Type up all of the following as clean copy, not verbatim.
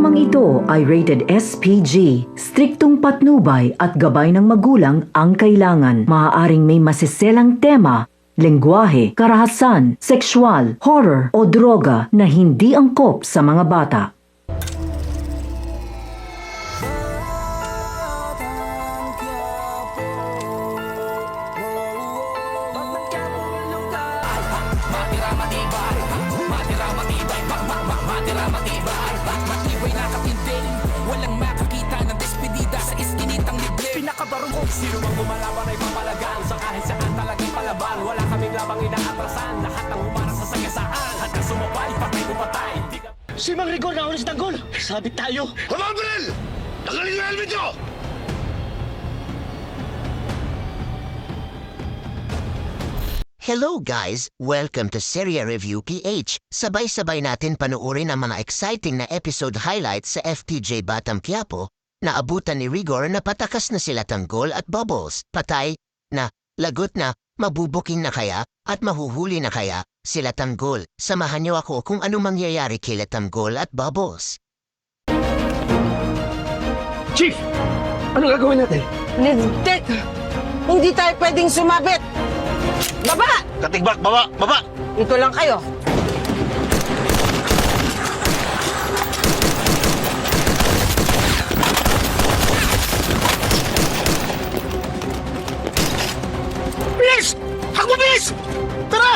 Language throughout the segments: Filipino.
Programang ito ay rated SPG. Striktong patnubay at gabay ng magulang ang kailangan. Maaaring may masiselang tema, lengguwahe, karahasan, sexual, horror o droga na hindi angkop sa mga bata. Walang makakita ng despedida sa iskinitang liblib. Pinakabarong kung sino mang gumalaban ay papalagan. Sa kahit saan talagang palaban. Wala kaming labang inaatrasan. Lahat ng humara sa sagasaan. Hanggang sumabay, patay o patay. Si Mang Rigor na ulit sa tanggol! Sabit tayo! Habang baril! Tanggalin yung helmet nyo! Hello guys! Welcome to Serie Review PH. Sabay-sabay natin panoorin ang mga exciting na episode highlights sa FTJ Batang Quiapo na abutan ni Rigor na patakas na sila Tanggol at Bubbles. Patay na, lagot na, mabubuking na kaya at mahuhuli na kaya sila Tanggol. Samahan niyo ako kung ano mangyayari kila Tanggol at Bubbles. Chief! Ano gagawin natin? Lintik! Hindi tayo pwedeng sumabit! Baba! Katigbak, baba! Baba! Ito lang kayo. Bilis! Hakbo bilis! Tara!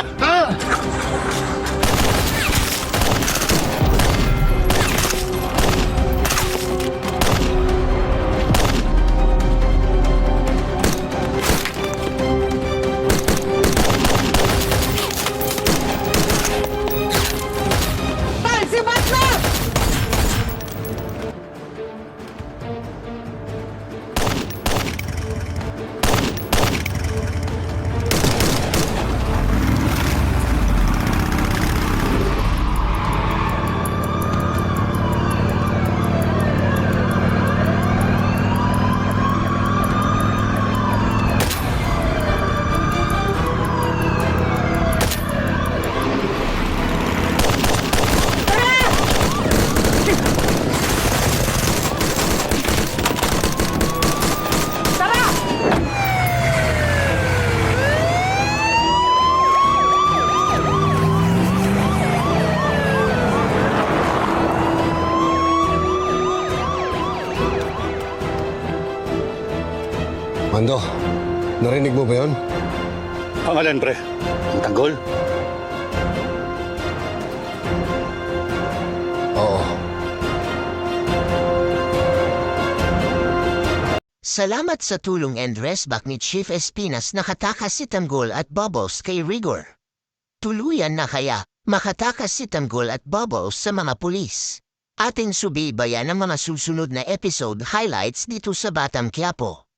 Tal, si Batman! Mando, narinig mo ba yun? Pangalan, pre. Ang tanggol? Oo. Salamat sa tulong and resback ni Chief Espinas nakatakas si Tanggol at Bubbles kay Rigor. Tuluyan na kaya makatakas si Tanggol at Bubbles sa mga pulis. Ating subaybayan ang mga susunod na episode highlights dito sa Batang Quiapo.